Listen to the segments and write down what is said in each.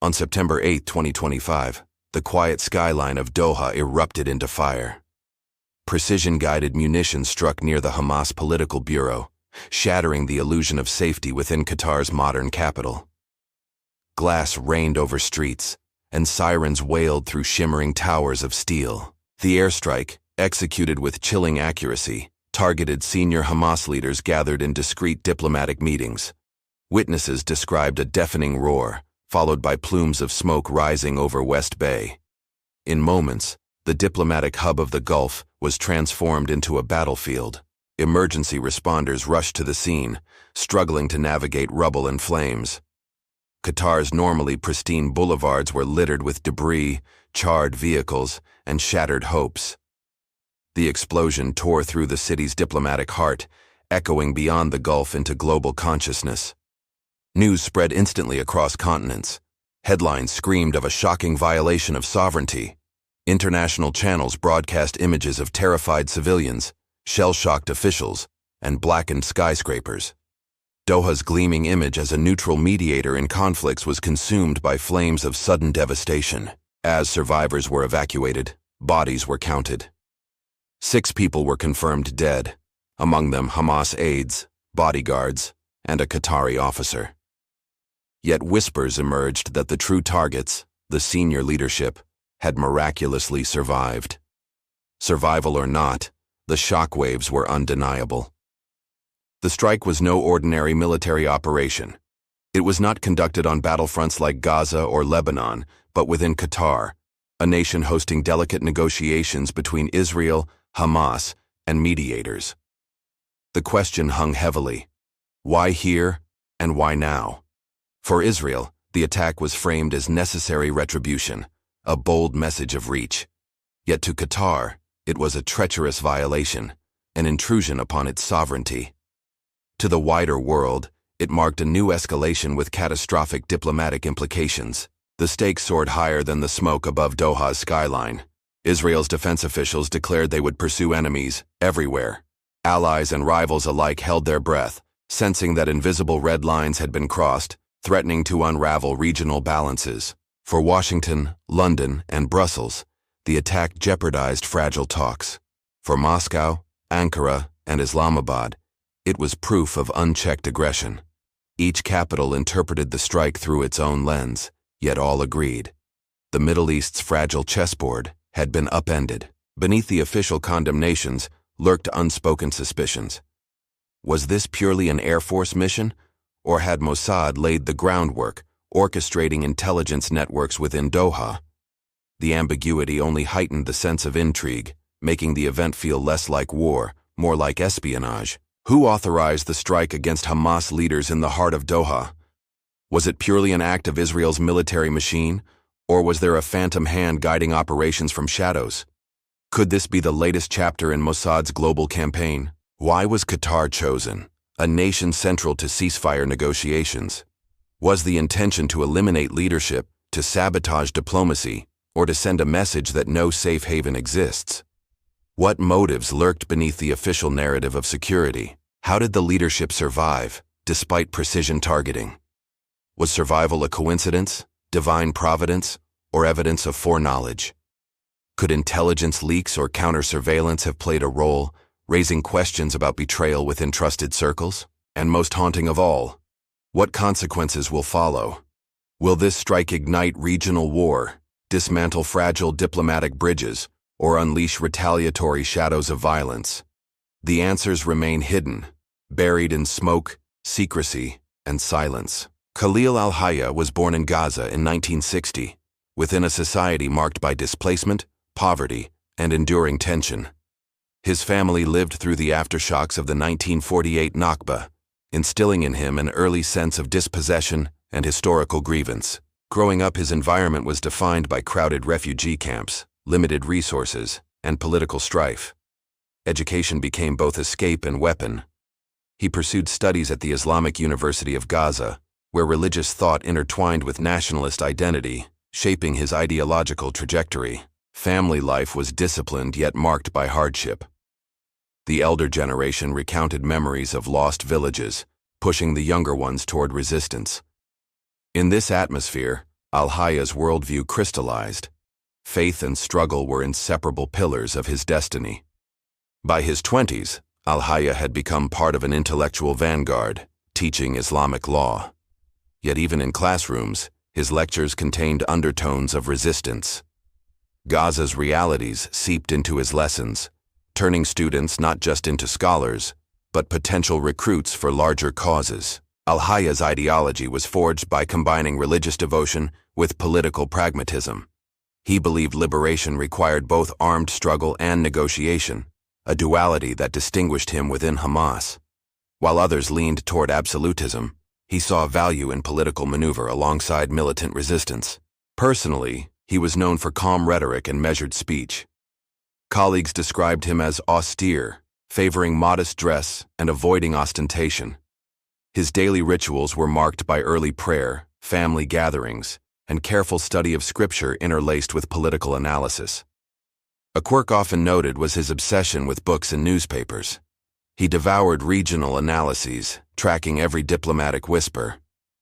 On September 8, 2025, the quiet skyline of Doha erupted into fire. Precision-guided munitions struck near the Hamas political bureau, shattering the illusion of safety within Qatar's modern capital. Glass rained over streets, and sirens wailed through shimmering towers of steel. The airstrike, executed with chilling accuracy, targeted senior Hamas leaders gathered in discreet diplomatic meetings. Witnesses described a deafening roar, followed by plumes of smoke rising over West Bay. In moments, the diplomatic hub of the Gulf was transformed into a battlefield. Emergency responders rushed to the scene, struggling to navigate rubble and flames. Qatar's normally pristine boulevards were littered with debris, charred vehicles, and shattered hopes. The explosion tore through the city's diplomatic heart, echoing beyond the Gulf into global consciousness. News spread instantly across continents. Headlines screamed of a shocking violation of sovereignty. International channels broadcast images of terrified civilians, shell-shocked officials, and blackened skyscrapers. Doha's gleaming image as a neutral mediator in conflicts was consumed by flames of sudden devastation. As survivors were evacuated, bodies were counted. 6 people were confirmed dead, among them Hamas aides, bodyguards, and a Qatari officer. Yet whispers emerged that the true targets, the senior leadership, had miraculously survived. Survival or not, the shockwaves were undeniable. The strike was no ordinary military operation. It was not conducted on battlefronts like Gaza or Lebanon, but within Qatar, a nation hosting delicate negotiations between Israel, Hamas, and mediators. The question hung heavily: why here and why now? For Israel, the attack was framed as necessary retribution, a bold message of reach. Yet to Qatar, it was a treacherous violation, an intrusion upon its sovereignty. To the wider world, it marked a new escalation with catastrophic diplomatic implications. The stakes soared higher than the smoke above Doha's skyline. Israel's defense officials declared they would pursue enemies everywhere. Allies and rivals alike held their breath, sensing that invisible red lines had been crossed, threatening to unravel regional balances. For Washington, London, and Brussels, the attack jeopardized fragile talks. For Moscow, Ankara, and Islamabad, it was proof of unchecked aggression. Each capital interpreted the strike through its own lens, yet all agreed. The Middle East's fragile chessboard had been upended. Beneath the official condemnations lurked unspoken suspicions. Was this purely an Air Force mission, or had Mossad laid the groundwork, orchestrating intelligence networks within Doha? The ambiguity only heightened the sense of intrigue, making the event feel less like war, more like espionage. Who authorized the strike against Hamas leaders in the heart of Doha? Was it purely an act of Israel's military machine, or was there a phantom hand guiding operations from shadows? Could this be the latest chapter in Mossad's global campaign? Why was Qatar chosen, a nation central to ceasefire negotiations? Was the intention to eliminate leadership, to sabotage diplomacy, or to send a message that no safe haven exists? What motives lurked beneath the official narrative of security? How did the leadership survive, despite precision targeting? Was survival a coincidence, divine providence, or evidence of foreknowledge? Could intelligence leaks or counter-surveillance have played a role, raising questions about betrayal within trusted circles? And most haunting of all, what consequences will follow? Will this strike ignite regional war, dismantle fragile diplomatic bridges, or unleash retaliatory shadows of violence? The answers remain hidden, buried in smoke, secrecy, and silence. Khalil al-Haya was born in Gaza in 1960, within a society marked by displacement, poverty, and enduring tension. His family lived through the aftershocks of the 1948 Nakba, instilling in him an early sense of dispossession and historical grievance. Growing up, his environment was defined by crowded refugee camps, limited resources, and political strife. Education became both escape and weapon. He pursued studies at the Islamic University of Gaza, where religious thought intertwined with nationalist identity, shaping his ideological trajectory. Family life was disciplined yet marked by hardship. The elder generation recounted memories of lost villages, pushing the younger ones toward resistance. In this atmosphere, al-Haya's worldview crystallized. Faith and struggle were inseparable pillars of his destiny. By his 20s, al-Haya had become part of an intellectual vanguard, teaching Islamic law. Yet even in classrooms, his lectures contained undertones of resistance. Gaza's realities seeped into his lessons, turning students not just into scholars, but potential recruits for larger causes. Al-Haya's ideology was forged by combining religious devotion with political pragmatism. He believed liberation required both armed struggle and negotiation, a duality that distinguished him within Hamas. While others leaned toward absolutism, he saw value in political maneuver alongside militant resistance. Personally, he was known for calm rhetoric and measured speech. Colleagues described him as austere, favoring modest dress and avoiding ostentation. His daily rituals were marked by early prayer, family gatherings, and careful study of scripture interlaced with political analysis. A quirk often noted was his obsession with books and newspapers. He devoured regional analyses, tracking every diplomatic whisper.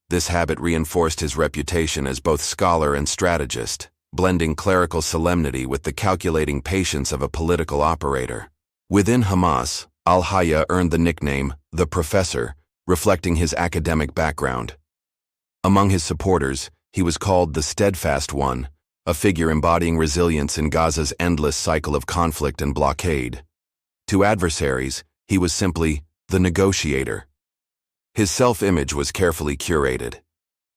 This habit reinforced his reputation as both scholar and strategist, blending clerical solemnity with the calculating patience of a political operator. Within Hamas, al-Haya earned the nickname the Professor, reflecting his academic background. Among his supporters, he was called the Steadfast One, a figure embodying resilience in Gaza's endless cycle of conflict and blockade. To adversaries, he was simply the negotiator. His self-image was carefully curated.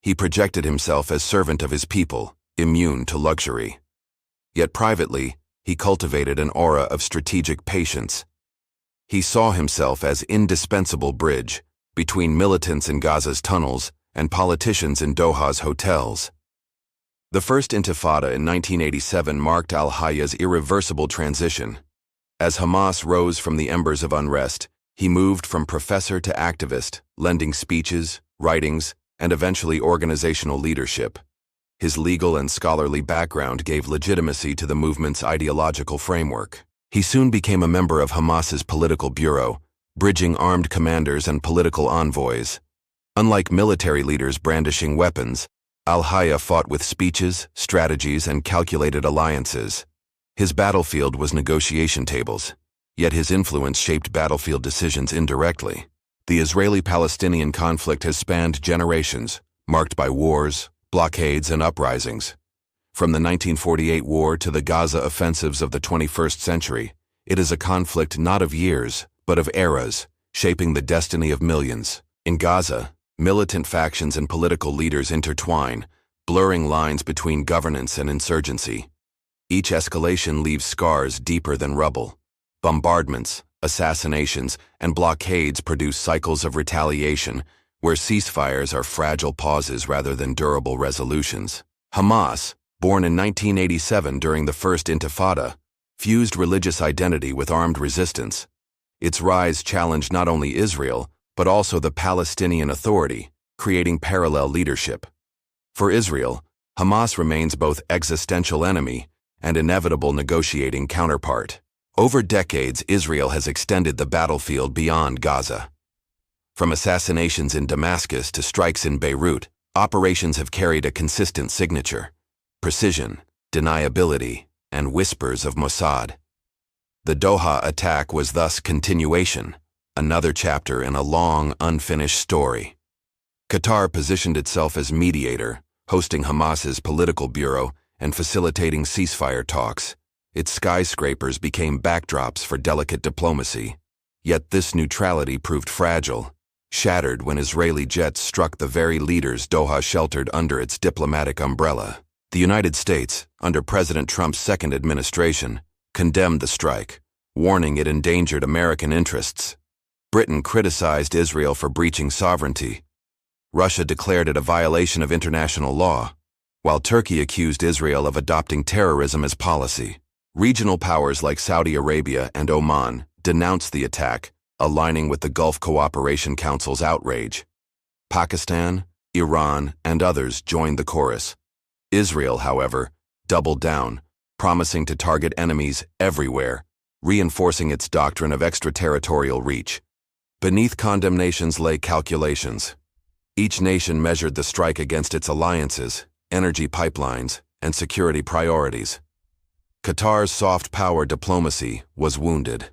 He projected himself as servant of his people, immune to luxury. Yet privately, he cultivated an aura of strategic patience. He saw himself as indispensable bridge between militants in Gaza's tunnels and politicians in Doha's hotels. The First Intifada in 1987 marked al-Haya's irreversible transition. As Hamas rose from the embers of unrest, he moved from professor to activist, lending speeches, writings, and eventually organizational leadership. His legal and scholarly background gave legitimacy to the movement's ideological framework. He soon became a member of Hamas's political bureau, bridging armed commanders and political envoys. Unlike military leaders brandishing weapons, al-Haya fought with speeches, strategies, and calculated alliances. His battlefield was negotiation tables, yet his influence shaped battlefield decisions indirectly. The Israeli-Palestinian conflict has spanned generations, marked by wars, blockades, and uprisings. From the 1948 war to the Gaza offensives of the 21st century, it is a conflict not of years, but of eras, shaping the destiny of millions. In Gaza, militant factions and political leaders intertwine, blurring lines between governance and insurgency. Each escalation leaves scars deeper than rubble. Bombardments, assassinations, and blockades produce cycles of retaliation, where ceasefires are fragile pauses rather than durable resolutions. Hamas, born in 1987 during the First Intifada, fused religious identity with armed resistance. Its rise challenged not only Israel, but also the Palestinian Authority, creating parallel leadership. For Israel, Hamas remains both existential enemy and inevitable negotiating counterpart. Over decades, Israel has extended the battlefield beyond Gaza. From assassinations in Damascus to strikes in Beirut, operations have carried a consistent signature: precision, deniability, and whispers of Mossad. The Doha attack was thus continuation, another chapter in a long, unfinished story. Qatar positioned itself as mediator, hosting Hamas's political bureau and facilitating ceasefire talks. Its skyscrapers became backdrops for delicate diplomacy. Yet this neutrality proved fragile, shattered when Israeli jets struck the very leaders Doha sheltered under its diplomatic umbrella. The United States, under President Trump's second administration, condemned the strike, warning it endangered American interests. Britain criticized Israel for breaching sovereignty. Russia declared it a violation of international law, while Turkey accused Israel of adopting terrorism as policy. Regional powers like Saudi Arabia and Oman denounced the attack, aligning with the Gulf Cooperation Council's outrage. Pakistan, Iran, and others joined the chorus. Israel, however, doubled down, promising to target enemies everywhere, reinforcing its doctrine of extraterritorial reach. Beneath condemnations lay calculations. Each nation measured the strike against its alliances, energy pipelines, and security priorities. Qatar's soft power diplomacy was wounded.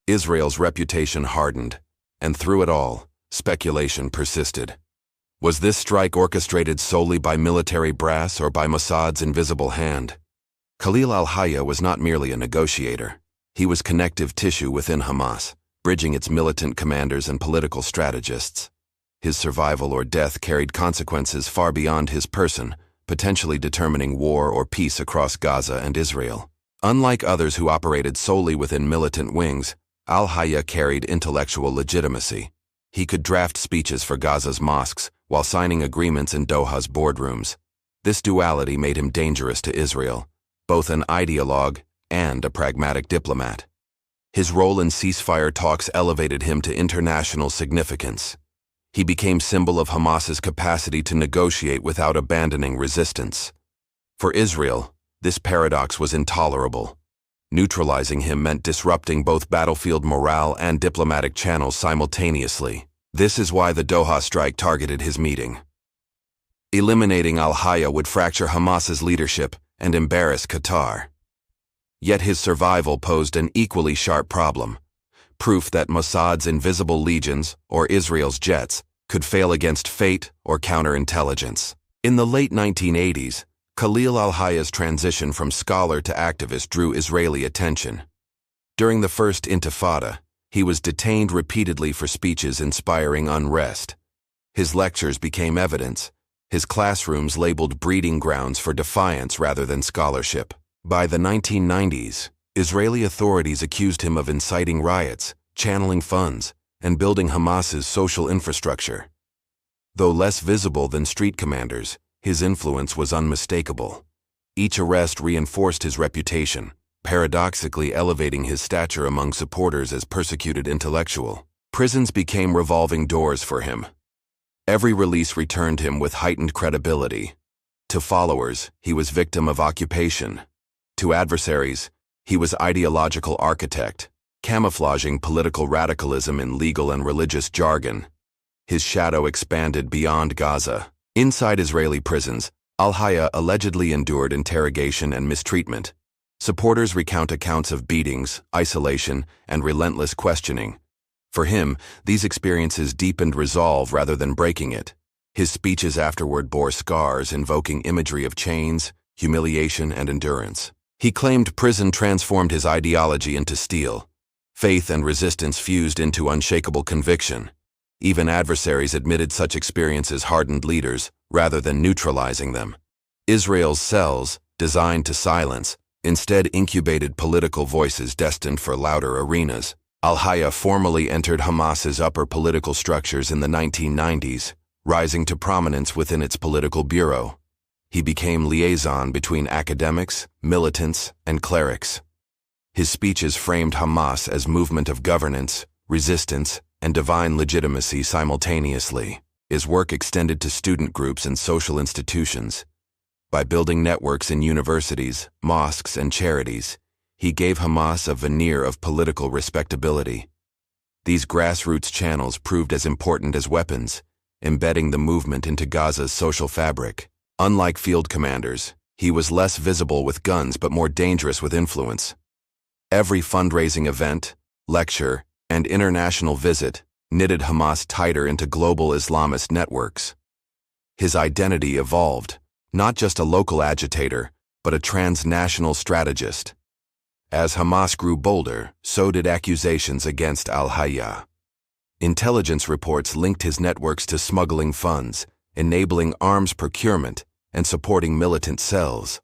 Israel's reputation hardened, and through it all, speculation persisted. Was this strike orchestrated solely by military brass or by Mossad's invisible hand? Khalil al-Haya was not merely a negotiator. He was connective tissue within Hamas, bridging its militant commanders and political strategists. His survival or death carried consequences far beyond his person, potentially determining war or peace across Gaza and Israel. Unlike others who operated solely within militant wings, al-Haya carried intellectual legitimacy. He could draft speeches for Gaza's mosques while signing agreements in Doha's boardrooms. This duality made him dangerous to Israel, both an ideologue and a pragmatic diplomat. His role in ceasefire talks elevated him to international significance. He became symbol of Hamas's capacity to negotiate without abandoning resistance. For Israel, this paradox was intolerable. Neutralizing him meant disrupting both battlefield morale and diplomatic channels simultaneously. This is why the Doha strike targeted his meeting. Eliminating al-Haya would fracture Hamas's leadership and embarrass Qatar. Yet his survival posed an equally sharp problem: proof that Mossad's invisible legions, or Israel's jets, could fail against fate or counterintelligence. In the late 1980s, Khalil al-Haya's transition from scholar to activist drew Israeli attention. During the First Intifada, he was detained repeatedly for speeches inspiring unrest. His lectures became evidence, his classrooms labeled breeding grounds for defiance rather than scholarship. By the 1990s, Israeli authorities accused him of inciting riots, channeling funds, and building Hamas's social infrastructure. Though less visible than street commanders, his influence was unmistakable. Each arrest reinforced his reputation, paradoxically elevating his stature among supporters as persecuted intellectual. Prisons became revolving doors for him. Every release returned him with heightened credibility. To followers, he was victim of occupation. To adversaries, he was ideological architect, camouflaging political radicalism in legal and religious jargon. His shadow expanded beyond Gaza. Inside Israeli prisons, al-Haya allegedly endured interrogation and mistreatment. Supporters recount accounts of beatings, isolation, and relentless questioning. For him, these experiences deepened resolve rather than breaking it. His speeches afterward bore scars invoking imagery of chains, humiliation, and endurance. He claimed prison transformed his ideology into steel. Faith and resistance fused into unshakable conviction. Even adversaries admitted such experiences hardened leaders, rather than neutralizing them. Israel's cells, designed to silence, instead incubated political voices destined for louder arenas. Al-Haya formally entered Hamas's upper political structures in the 1990s, rising to prominence within its political bureau. He became liaison between academics, militants, and clerics. His speeches framed Hamas as movement of governance, resistance, and divine legitimacy simultaneously. His work extended to student groups and social institutions. By building networks in universities, mosques, and charities, he gave Hamas a veneer of political respectability. These grassroots channels proved as important as weapons, embedding the movement into Gaza's social fabric. Unlike field commanders, he was less visible with guns but more dangerous with influence. Every fundraising event, lecture, and international visit knitted Hamas tighter into global Islamist networks. His identity evolved, not just a local agitator, but a transnational strategist. As Hamas grew bolder, so did accusations against al-Haya. Intelligence reports linked his networks to smuggling funds, enabling arms procurement, and supporting militant cells.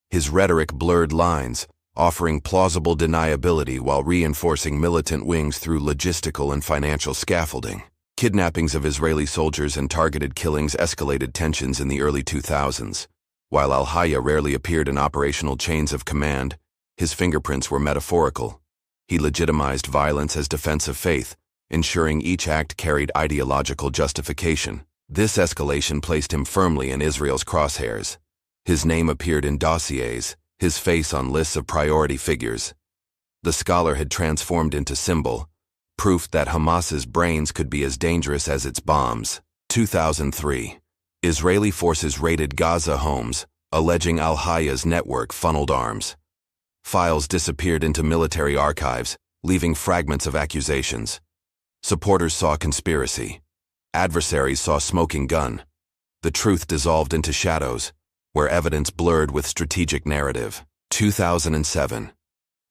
His rhetoric blurred lines, offering plausible deniability while reinforcing militant wings through logistical and financial scaffolding. Kidnappings of Israeli soldiers and targeted killings escalated tensions in the early 2000s. While al-Haya rarely appeared in operational chains of command, his fingerprints were metaphorical. He legitimized violence as defense of faith, ensuring each act carried ideological justification. This escalation placed him firmly in Israel's crosshairs. His name appeared in dossiers, his face on lists of priority figures. The scholar had transformed into symbol, proof that Hamas's brains could be as dangerous as its bombs. 2003. Israeli forces raided Gaza homes, alleging al-Haya's network funneled arms. Files disappeared into military archives, leaving fragments of accusations. Supporters saw conspiracy. Adversaries saw smoking gun. The truth dissolved into shadows, where evidence blurred with strategic narrative. 2007.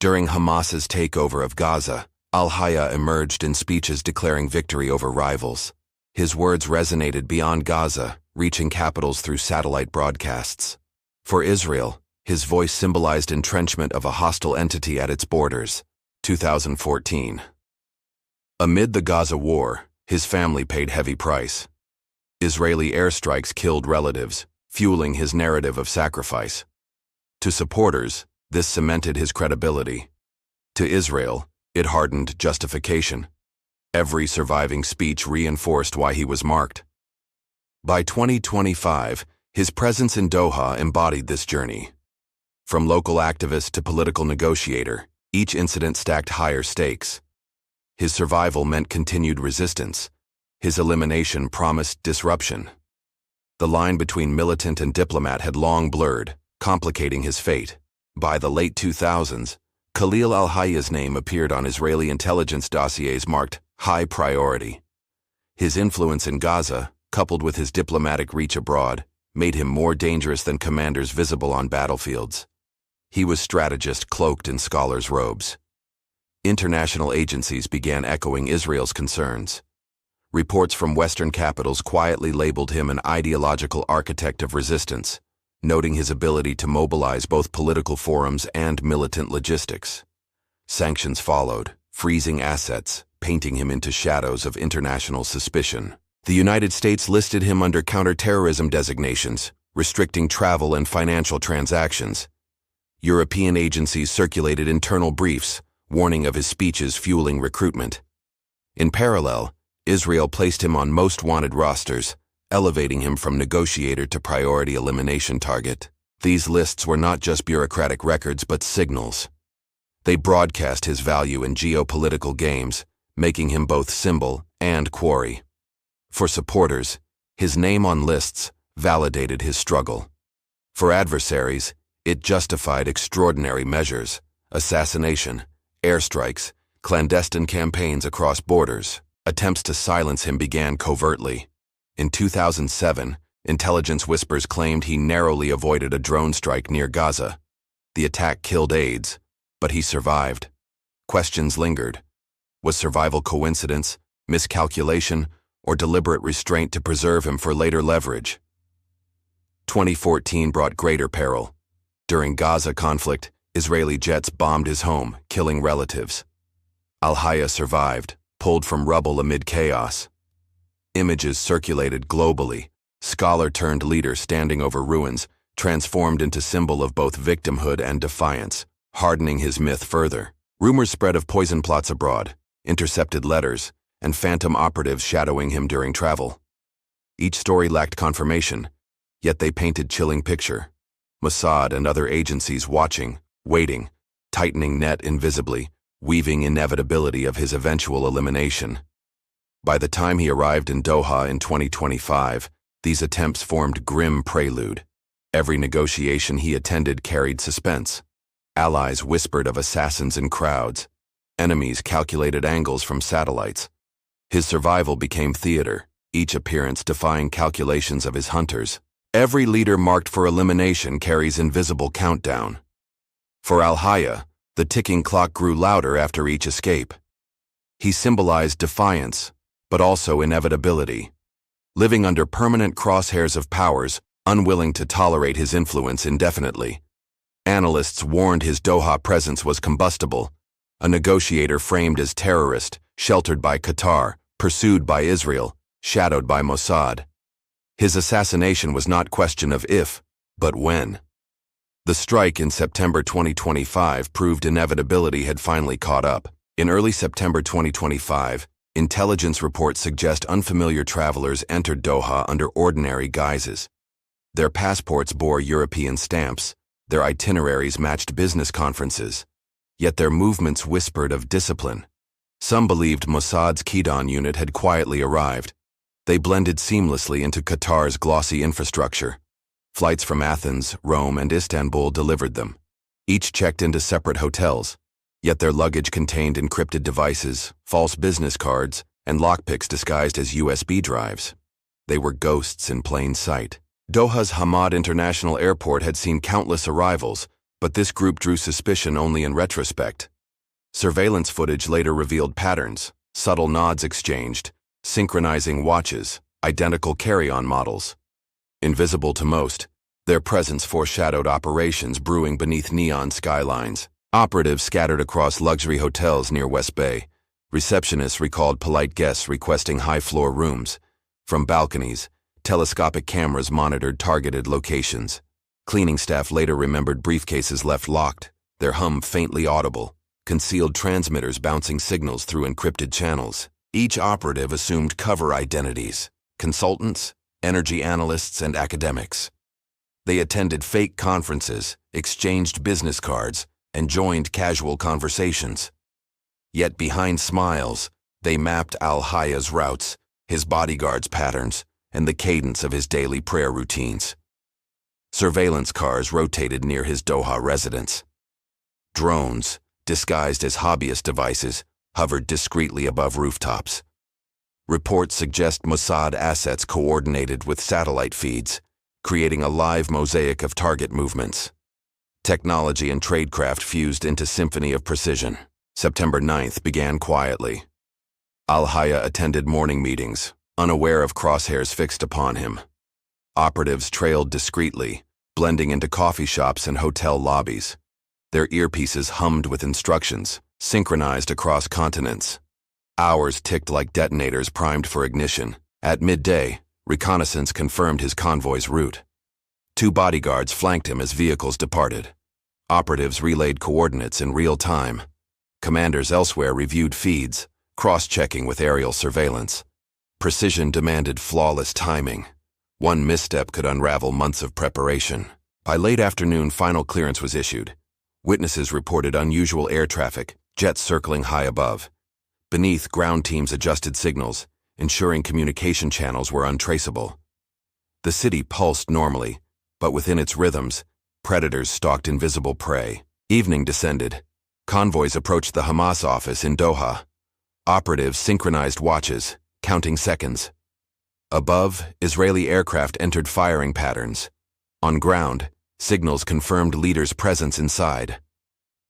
During Hamas's takeover of Gaza, al-Haya emerged in speeches declaring victory over rivals. His words resonated beyond Gaza, reaching capitals through satellite broadcasts. For Israel, his voice symbolized entrenchment of a hostile entity at its borders. 2014. Amid the Gaza war, his family paid heavy price. Israeli airstrikes killed relatives, fueling his narrative of sacrifice. To supporters, this cemented his credibility. To Israel, it hardened justification. Every surviving speech reinforced why he was marked. By 2025, his presence in Doha embodied this journey. From local activist to political negotiator, each incident stacked higher stakes. His survival meant continued resistance. His elimination promised disruption. The line between militant and diplomat had long blurred, complicating his fate. By the late 2000s, Khalil al-Haya's name appeared on Israeli intelligence dossiers marked high priority. His influence in Gaza, coupled with his diplomatic reach abroad, made him more dangerous than commanders visible on battlefields. He was strategist cloaked in scholars' robes. International agencies began echoing Israel's concerns. Reports from Western capitals quietly labeled him an ideological architect of resistance, noting his ability to mobilize both political forums and militant logistics. Sanctions followed, freezing assets, painting him into shadows of international suspicion. The United States listed him under counterterrorism designations, restricting travel and financial transactions. European agencies circulated internal briefs, warning of his speeches fueling recruitment. In parallel, Israel placed him on most wanted rosters, elevating him from negotiator to priority elimination target. These lists were not just bureaucratic records but signals. They broadcast his value in geopolitical games, making him both symbol and quarry. For supporters, his name on lists validated his struggle. For adversaries, it justified extraordinary measures: assassination, airstrikes, clandestine campaigns across borders. Attempts to silence him began covertly. In 2007, intelligence whispers claimed he narrowly avoided a drone strike near Gaza. The attack killed aides, but he survived. Questions lingered. Was survival coincidence, miscalculation, or deliberate restraint to preserve him for later leverage? 2014 brought greater peril. During Gaza conflict, Israeli jets bombed his home, killing relatives. Al-Haya survived, pulled from rubble amid chaos. Images circulated globally, scholar-turned-leader standing over ruins, transformed into symbol of both victimhood and defiance, hardening his myth further. Rumors spread of poison plots abroad, intercepted letters, and phantom operatives shadowing him during travel. Each story lacked confirmation, yet they painted chilling picture. Mossad and other agencies watching, waiting, tightening net invisibly, weaving inevitability of his eventual elimination. By the time he arrived in Doha in 2025, these attempts formed grim prelude. Every negotiation he attended carried suspense. Allies whispered of assassins in crowds. Enemies calculated angles from satellites. His survival became theater, each appearance defying calculations of his hunters. Every leader marked for elimination carries invisible countdown. For al-Haya, the ticking clock grew louder after each escape. He symbolized defiance, but also inevitability. Living under permanent crosshairs of powers, unwilling to tolerate his influence indefinitely. Analysts warned his Doha presence was combustible, a negotiator framed as terrorist, sheltered by Qatar, pursued by Israel, shadowed by Mossad. His assassination was not question of if, but when. The strike in September 2025 proved inevitability had finally caught up. In early September 2025, intelligence reports suggest unfamiliar travelers entered Doha under ordinary guises. Their passports bore European stamps, their itineraries matched business conferences, yet their movements whispered of discipline. Some believed Mossad's Kidon unit had quietly arrived. They blended seamlessly into Qatar's glossy infrastructure. Flights from Athens, Rome, and Istanbul delivered them. Each checked into separate hotels, yet their luggage contained encrypted devices, false business cards, and lockpicks disguised as USB drives. They were ghosts in plain sight. Doha's Hamad International Airport had seen countless arrivals, but this group drew suspicion only in retrospect. Surveillance footage later revealed patterns, subtle nods exchanged, synchronizing watches, identical carry-on models. Invisible to most, their presence foreshadowed operations brewing beneath neon skylines. Operatives scattered across luxury hotels near West Bay. Receptionists recalled polite guests requesting high-floor rooms. From balconies, telescopic cameras monitored targeted locations. Cleaning staff later remembered briefcases left locked, their hum faintly audible, concealed transmitters bouncing signals through encrypted channels. Each operative assumed cover identities: consultants, energy analysts, and academics. They attended fake conferences, exchanged business cards, and joined casual conversations. Yet behind smiles, they mapped al-Haya's routes, his bodyguards' patterns, and the cadence of his daily prayer routines. Surveillance cars rotated near his Doha residence. Drones, disguised as hobbyist devices, hovered discreetly above rooftops. Reports suggest Mossad assets coordinated with satellite feeds, creating a live mosaic of target movements. Technology and tradecraft fused into symphony of precision. September 9th began quietly. Al-Haya attended morning meetings, unaware of crosshairs fixed upon him. Operatives trailed discreetly, blending into coffee shops and hotel lobbies. Their earpieces hummed with instructions, synchronized across continents. Hours ticked like detonators primed for ignition. At midday, reconnaissance confirmed his convoy's route. 2 bodyguards flanked him as vehicles departed. Operatives relayed coordinates in real time. Commanders elsewhere reviewed feeds, cross-checking with aerial surveillance. Precision demanded flawless timing. One misstep could unravel months of preparation. By late afternoon, final clearance was issued. Witnesses reported unusual air traffic, jets circling high above. Beneath, ground teams adjusted signals, ensuring communication channels were untraceable. The city pulsed normally, but within its rhythms, predators stalked invisible prey. Evening descended. Convoys approached the Hamas office in Doha. Operatives synchronized watches, counting seconds. Above, Israeli aircraft entered firing patterns. On ground, signals confirmed leaders' presence inside.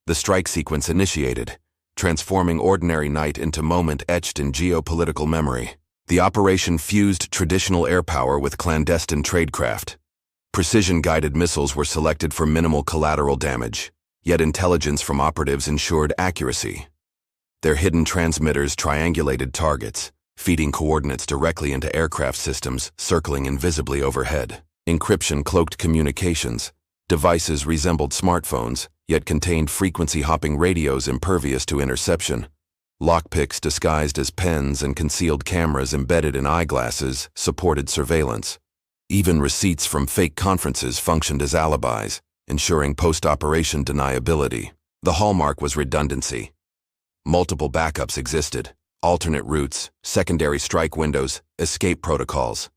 The strike sequence initiated, transforming ordinary night into moment etched in geopolitical memory. The operation fused traditional air power with clandestine tradecraft. Precision-guided missiles were selected for minimal collateral damage, yet intelligence from operatives ensured accuracy. Their hidden transmitters triangulated targets, feeding coordinates directly into aircraft systems circling invisibly overhead. Encryption cloaked communications. Devices resembled smartphones, yet contained frequency-hopping radios impervious to interception. Lockpicks disguised as pens and concealed cameras embedded in eyeglasses supported surveillance. Even receipts from fake conferences functioned as alibis, ensuring post-operation deniability. The hallmark was redundancy. Multiple backups existed, alternate routes, secondary strike windows, escape protocols.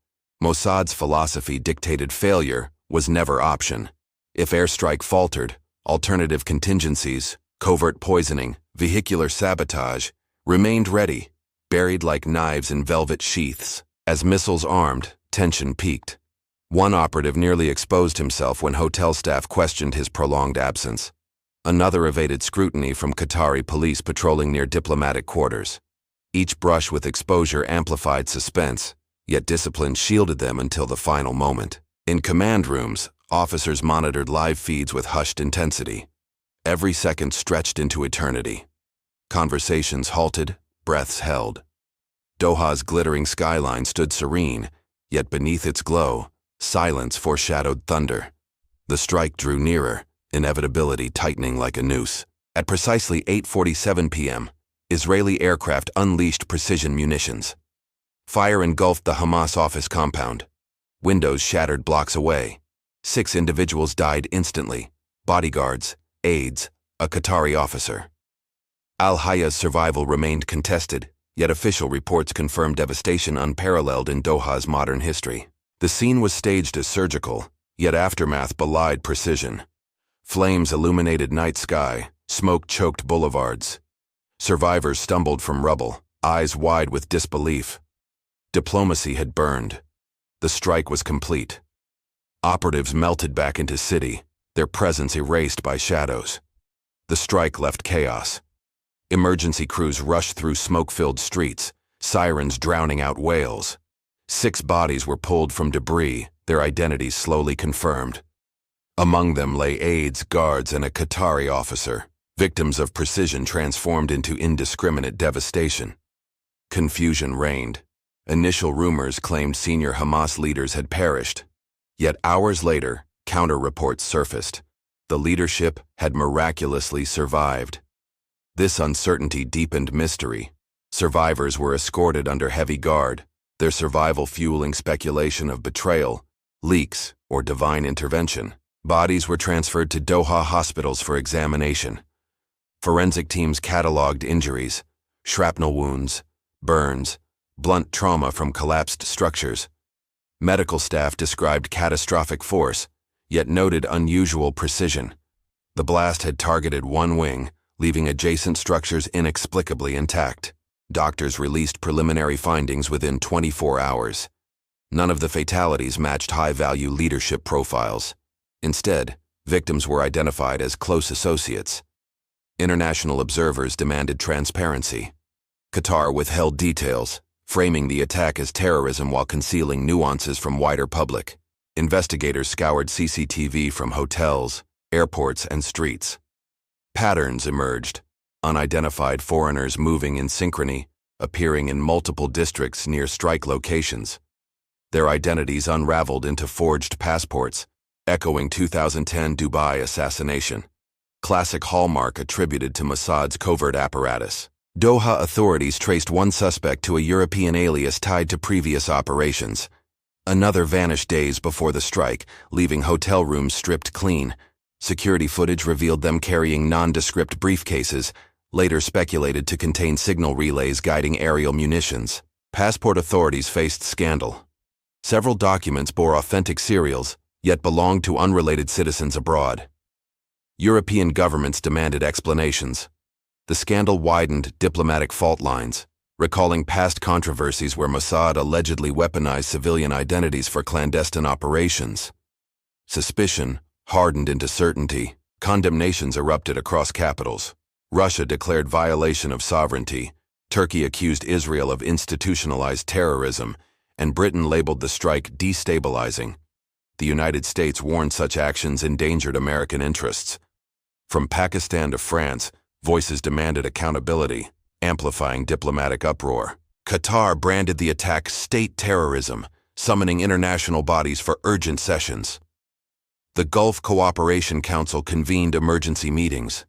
Mossad's philosophy dictated failure was never option. If airstrike faltered, alternative contingencies, covert poisoning, vehicular sabotage, remained ready, buried like knives in velvet sheaths. As missiles armed, tension peaked. One operative nearly exposed himself when hotel staff questioned his prolonged absence. Another evaded scrutiny from Qatari police patrolling near diplomatic quarters. Each brush with exposure amplified suspense, yet discipline shielded them until the final moment. In command rooms, officers monitored live feeds with hushed intensity. Every second stretched into eternity. Conversations halted, breaths held. Doha's glittering skyline stood serene, yet beneath its glow, silence foreshadowed thunder. The strike drew nearer, inevitability tightening like a noose. At precisely 8:47 p.m., Israeli aircraft unleashed precision munitions. Fire engulfed the Hamas office compound. Windows shattered blocks away. 6 individuals died instantly: bodyguards, aides, a Qatari officer. Al-Haya's survival remained contested, yet official reports confirmed devastation unparalleled in Doha's modern history. The scene was staged as surgical, yet aftermath belied precision. Flames illuminated night sky, smoke choked boulevards. Survivors stumbled from rubble, eyes wide with disbelief. Diplomacy had burned. The strike was complete. Operatives melted back into city, their presence erased by shadows. The strike left chaos. Emergency crews rushed through smoke-filled streets, sirens drowning out wails. 6 bodies were pulled from debris, their identities slowly confirmed. Among them lay aides, guards, and a Qatari officer, victims of precision transformed into indiscriminate devastation. Confusion reigned. Initial rumors claimed senior Hamas leaders had perished. Yet hours later, counter-reports surfaced. The leadership had miraculously survived. This uncertainty deepened mystery. Survivors were escorted under heavy guard, their survival fueling speculation of betrayal, leaks, or divine intervention. Bodies were transferred to Doha hospitals for examination. Forensic teams cataloged injuries, shrapnel wounds, burns, blunt trauma from collapsed structures. Medical staff described catastrophic force, yet noted unusual precision. The blast had targeted one wing, leaving adjacent structures inexplicably intact. Doctors released preliminary findings within 24 hours. None of the fatalities matched high-value leadership profiles. Instead, victims were identified as close associates. International observers demanded transparency. Qatar withheld details, framing the attack as terrorism while concealing nuances from wider public. Investigators scoured CCTV from hotels, airports, and streets. Patterns emerged, unidentified foreigners moving in synchrony, appearing in multiple districts near strike locations. Their identities unraveled into forged passports, echoing 2010 Dubai assassination. Classic hallmark attributed to Mossad's covert apparatus. Doha authorities traced one suspect to a European alias tied to previous operations. Another vanished days before the strike, leaving hotel rooms stripped clean. Security footage revealed them carrying nondescript briefcases, later speculated to contain signal relays guiding aerial munitions. Passport authorities faced scandal. Several documents bore authentic serials, yet belonged to unrelated citizens abroad. European governments demanded explanations. The scandal widened diplomatic fault lines, recalling past controversies where Mossad allegedly weaponized civilian identities for clandestine operations. Suspicion hardened into certainty. Condemnations erupted across capitals. Russia declared violation of sovereignty. Turkey accused Israel of institutionalized terrorism, and Britain labeled the strike destabilizing. The United States warned such actions endangered American interests. From Pakistan to France, voices demanded accountability, amplifying diplomatic uproar. Qatar branded the attack state terrorism, summoning international bodies for urgent sessions. The Gulf Cooperation Council convened emergency meetings.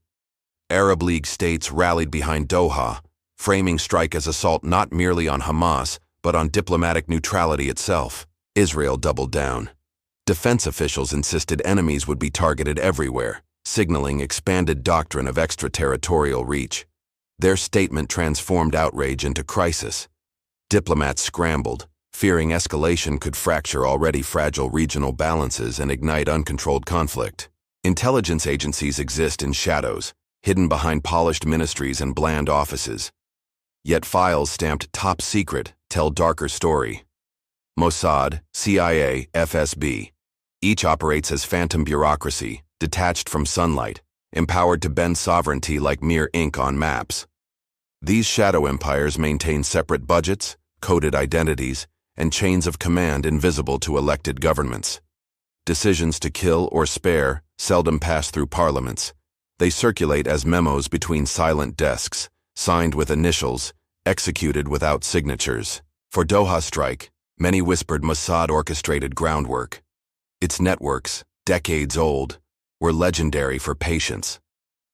Arab League states rallied behind Doha, framing strike as assault not merely on Hamas, but on diplomatic neutrality itself. Israel doubled down. Defense officials insisted enemies would be targeted everywhere, signaling expanded doctrine of extraterritorial reach. Their statement transformed outrage into crisis. Diplomats scrambled, fearing escalation could fracture already fragile regional balances and ignite uncontrolled conflict. Intelligence agencies exist in shadows, hidden behind polished ministries and bland offices. Yet files stamped top secret tell darker story. Mossad, CIA, FSB. Each operates as phantom bureaucracy, detached from sunlight, empowered to bend sovereignty like mere ink on maps. These shadow empires maintain separate budgets, coded identities, and chains of command invisible to elected governments. Decisions to kill or spare seldom pass through parliaments. They circulate as memos between silent desks, signed with initials, executed without signatures. For Doha strike, many whispered Mossad orchestrated groundwork. Its networks, decades old, were legendary for patience.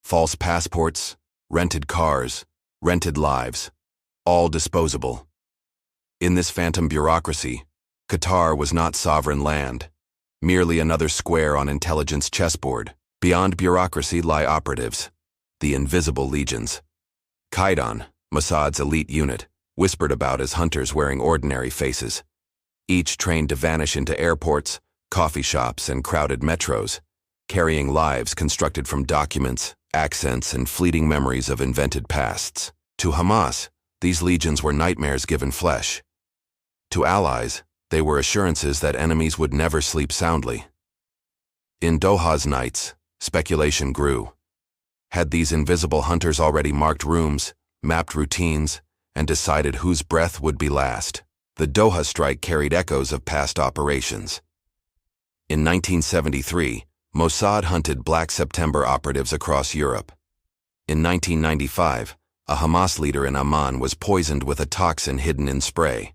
False passports, rented cars, rented lives, all disposable. In this phantom bureaucracy, Qatar was not sovereign land, merely another square on intelligence chessboard. Beyond bureaucracy lie operatives, the invisible legions. Qaidan, Mossad's elite unit, whispered about as hunters wearing ordinary faces, each trained to vanish into airports, coffee shops, and crowded metros, carrying lives constructed from documents, accents, and fleeting memories of invented pasts. To Hamas, these legions were nightmares given flesh. To allies, they were assurances that enemies would never sleep soundly. In Doha's nights, speculation grew. Had these invisible hunters already marked rooms, mapped routines, and decided whose breath would be last? The Doha strike carried echoes of past operations. In 1973, Mossad hunted Black September operatives across Europe. In 1995, a Hamas leader in Amman was poisoned with a toxin hidden in spray.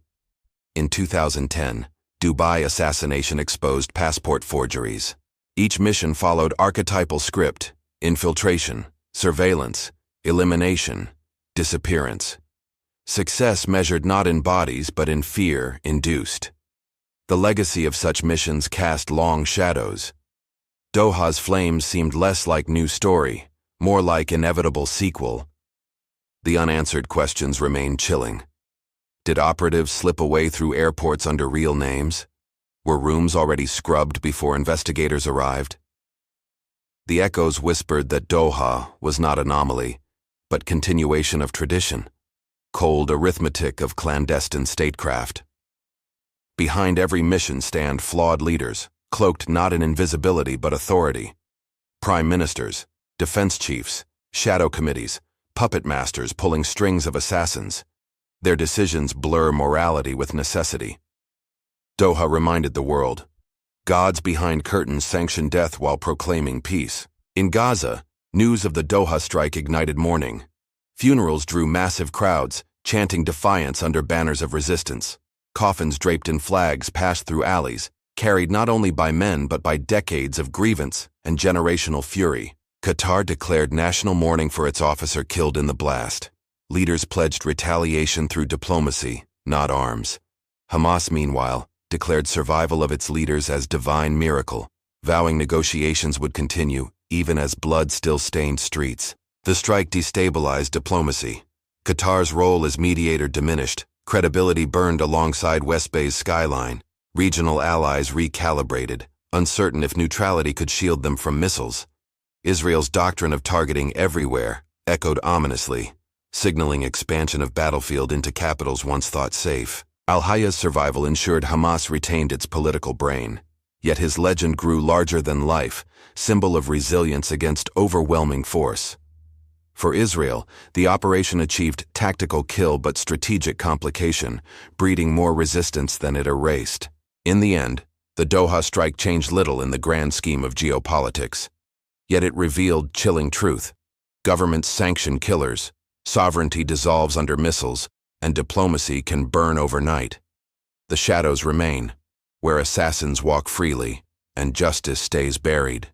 In 2010, Dubai assassination exposed passport forgeries. Each mission followed archetypal script: infiltration, surveillance, elimination, disappearance. Success measured not in bodies but in fear induced. The legacy of such missions cast long shadows. Doha's flames seemed less like new story, more like inevitable sequel. The unanswered questions remained chilling. Did operatives slip away through airports under real names? Were rooms already scrubbed before investigators arrived? The echoes whispered that Doha was not anomaly, but continuation of tradition, cold arithmetic of clandestine statecraft. Behind every mission stand flawed leaders, cloaked not in invisibility but authority. Prime ministers, defense chiefs, shadow committees, puppet masters pulling strings of assassins. Their decisions blur morality with necessity. Doha reminded the world, gods behind curtains sanction death while proclaiming peace. In Gaza, news of the Doha strike ignited mourning. Funerals drew massive crowds, chanting defiance under banners of resistance. Coffins draped in flags passed through alleys, carried not only by men but by decades of grievance and generational fury. Qatar declared national mourning for its officer killed in the blast. Leaders pledged retaliation through diplomacy, not arms. Hamas, meanwhile, declared survival of its leaders as divine miracle, vowing negotiations would continue even as blood still stained streets. The strike destabilized diplomacy. Qatar's role as mediator diminished, credibility burned alongside West Bay's skyline. Regional allies recalibrated, uncertain if neutrality could shield them from missiles. Israel's doctrine of targeting everywhere echoed ominously, signaling expansion of battlefield into capitals once thought safe. Al-Haya's survival ensured Hamas retained its political brain, yet his legend grew larger than life, symbol of resilience against overwhelming force. For Israel, the operation achieved tactical kill but strategic complication, breeding more resistance than it erased. In the end, the Doha strike changed little in the grand scheme of geopolitics. Yet it revealed chilling truth. Governments sanction killers, sovereignty dissolves under missiles, and diplomacy can burn overnight. The shadows remain, where assassins walk freely and justice stays buried.